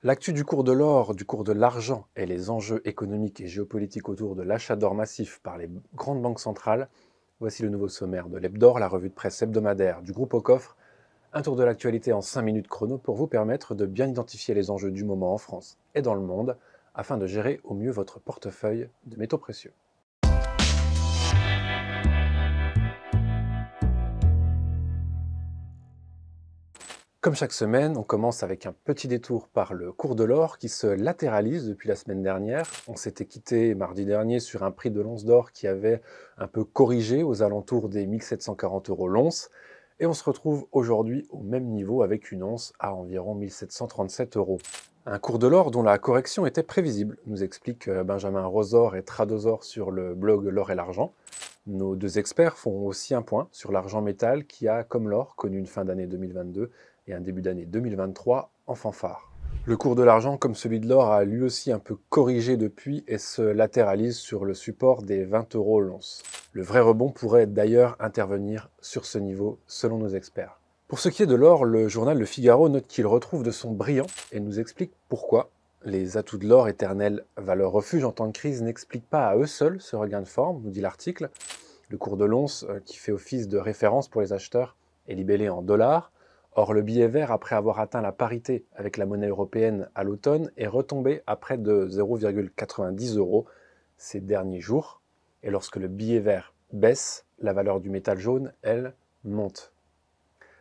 L'actu du cours de l'or, du cours de l'argent et les enjeux économiques et géopolitiques autour de l'achat d'or massif par les grandes banques centrales, voici le nouveau sommaire de l'Hebdor, la revue de presse hebdomadaire du groupe Au Coffre. Un tour de l'actualité en 5 minutes chrono pour vous permettre de bien identifier les enjeux du moment en France et dans le monde afin de gérer au mieux votre portefeuille de métaux précieux. Comme chaque semaine, on commence avec un petit détour par le cours de l'or qui se latéralise depuis la semaine dernière. On s'était quitté mardi dernier sur un prix de l'once d'or qui avait un peu corrigé aux alentours des 1740 € l'once. Et on se retrouve aujourd'hui au même niveau avec une once à environ 1737 €. Un cours de l'or dont la correction était prévisible, nous explique Benjamin Rosor et Tradosor sur le blog L'Or et l'Argent. Nos deux experts font aussi un point sur l'argent métal qui a, comme l'or, connu une fin d'année 2022 et un début d'année 2023 en fanfare. Le cours de l'argent, comme celui de l'or, a lui aussi un peu corrigé depuis et se latéralise sur le support des 20 € l'once. Le vrai rebond pourrait d'ailleurs intervenir sur ce niveau, selon nos experts. Pour ce qui est de l'or, le journal Le Figaro note qu'il retrouve de son brillant et nous explique pourquoi. Les atouts de l'or, éternelle valeur refuge en temps de crise, n'expliquent pas à eux seuls ce regain de forme, nous dit l'article. Le cours de l'once, qui fait office de référence pour les acheteurs, est libellé en dollars. Or, le billet vert, après avoir atteint la parité avec la monnaie européenne à l'automne, est retombé à près de 0,90 € ces derniers jours. Et lorsque le billet vert baisse, la valeur du métal jaune, elle, monte.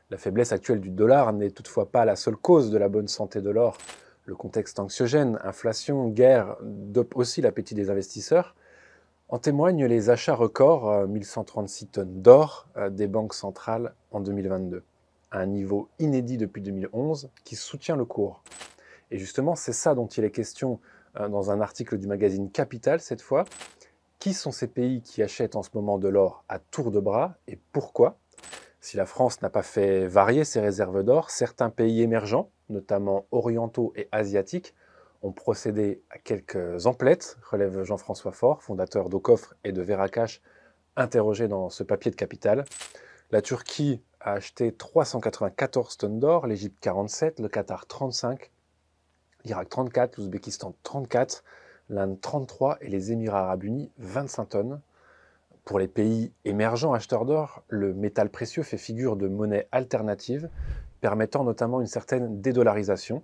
La faiblesse actuelle du dollar n'est toutefois pas la seule cause de la bonne santé de l'or. Le contexte anxiogène, inflation, guerre, dope aussi l'appétit des investisseurs. En témoignent les achats records, 1136 tonnes d'or, des banques centrales en 2022. Un niveau inédit depuis 2011 qui soutient le cours. Et justement, c'est ça dont il est question dans un article du magazine Capital cette fois. Qui sont ces pays qui achètent en ce moment de l'or à tour de bras et pourquoi ? Si la France n'a pas fait varier ses réserves d'or, certains pays émergents, notamment orientaux et asiatiques, ont procédé à quelques emplettes, relève Jean-François Faure, fondateur d'Aucoffre et de Veracash, interrogé dans ce papier de Capital. La Turquie a acheté 394 tonnes d'or, l'Égypte 47, le Qatar 35, l'Irak 34, l'Ouzbékistan 34, l'Inde 33 et les Émirats arabes unis 25 tonnes. Pour les pays émergents acheteurs d'or, le métal précieux fait figure de monnaie alternative, permettant notamment une certaine dédollarisation.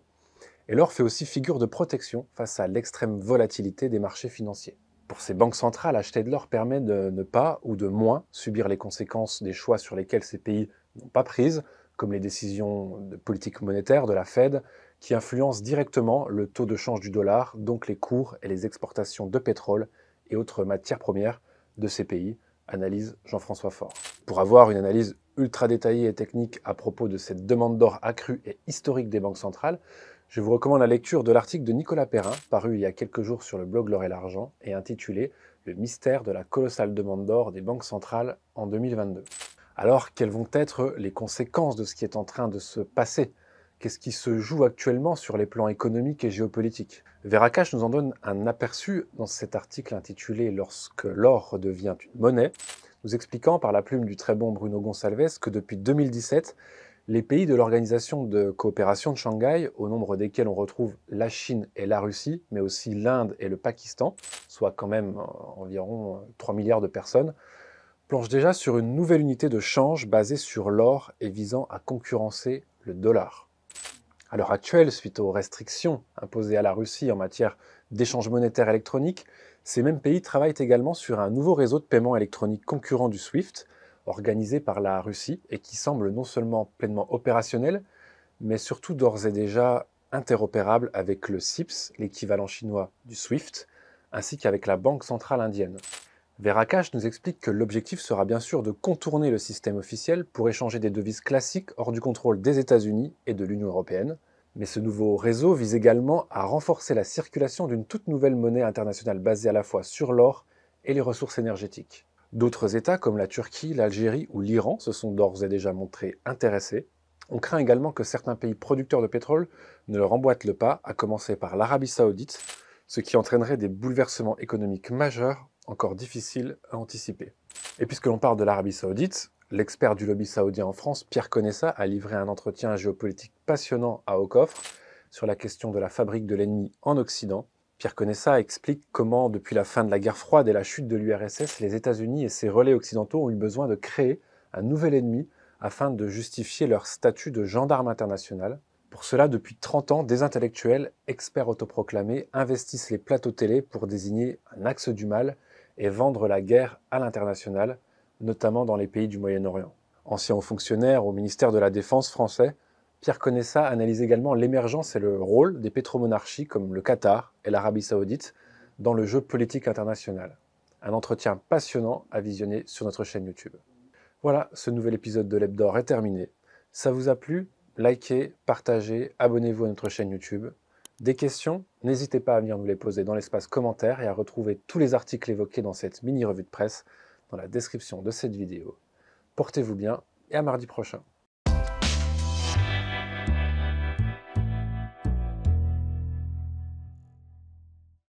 Et l'or fait aussi figure de protection face à l'extrême volatilité des marchés financiers. Pour ces banques centrales, acheter de l'or permet de ne pas ou de moins subir les conséquences des choix sur lesquels ces pays n'ont pas prises, comme les décisions de politique monétaire de la Fed, qui influencent directement le taux de change du dollar, donc les cours et les exportations de pétrole et autres matières premières de ces pays, analyse Jean-François Faure. Pour avoir une analyse ultra détaillée et technique à propos de cette demande d'or accrue et historique des banques centrales, je vous recommande la lecture de l'article de Nicolas Perrin, paru il y a quelques jours sur le blog L'Or et l'Argent, et intitulé « Le mystère de la colossale demande d'or des banques centrales en 2022 ». Alors, quelles vont être les conséquences de ce qui est en train de se passer ? Qu'est-ce qui se joue actuellement sur les plans économiques et géopolitiques ? Veracash nous en donne un aperçu dans cet article intitulé « Lorsque l'or redevient une monnaie », nous expliquant par la plume du très bon Bruno Gonçalves que depuis 2017, les pays de l'Organisation de coopération de Shanghai, au nombre desquels on retrouve la Chine et la Russie, mais aussi l'Inde et le Pakistan, soit quand même environ 3 milliards de personnes, planchent déjà sur une nouvelle unité de change basée sur l'or et visant à concurrencer le dollar. À l'heure actuelle, suite aux restrictions imposées à la Russie en matière d'échange monétaire électronique, ces mêmes pays travaillent également sur un nouveau réseau de paiement électronique concurrent du SWIFT, organisé par la Russie et qui semble non seulement pleinement opérationnel, mais surtout d'ores et déjà interopérable avec le CIPS, l'équivalent chinois du SWIFT, ainsi qu'avec la Banque centrale indienne. Veracash nous explique que l'objectif sera bien sûr de contourner le système officiel pour échanger des devises classiques hors du contrôle des États-Unis et de l'Union européenne. Mais ce nouveau réseau vise également à renforcer la circulation d'une toute nouvelle monnaie internationale basée à la fois sur l'or et les ressources énergétiques. D'autres États comme la Turquie, l'Algérie ou l'Iran se sont d'ores et déjà montrés intéressés. On craint également que certains pays producteurs de pétrole ne leur emboîtent le pas, à commencer par l'Arabie Saoudite, ce qui entraînerait des bouleversements économiques majeurs encore difficiles à anticiper. Et puisque l'on parle de l'Arabie Saoudite, l'expert du lobby saoudien en France, Pierre Conessa, a livré un entretien géopolitique passionnant à Aucoffre, sur la question de la fabrique de l'ennemi en Occident. Pierre Conessa explique comment, depuis la fin de la guerre froide et la chute de l'URSS, les États-Unis et ses relais occidentaux ont eu besoin de créer un nouvel ennemi afin de justifier leur statut de gendarme international. Pour cela, depuis 30 ans, des intellectuels, experts autoproclamés, investissent les plateaux télé pour désigner un axe du mal et vendre la guerre à l'international, notamment dans les pays du Moyen-Orient. Ancien haut fonctionnaire au ministère de la Défense français, Pierre Conessa analyse également l'émergence et le rôle des pétromonarchies comme le Qatar et l'Arabie Saoudite dans le jeu politique international. Un entretien passionnant à visionner sur notre chaîne YouTube. Voilà, ce nouvel épisode de l'Hebdo est terminé. Ça vous a plu? Likez, partagez, abonnez-vous à notre chaîne YouTube. Des questions? N'hésitez pas à venir nous les poser dans l'espace commentaire et à retrouver tous les articles évoqués dans cette mini-revue de presse dans la description de cette vidéo. Portez-vous bien et à mardi prochain.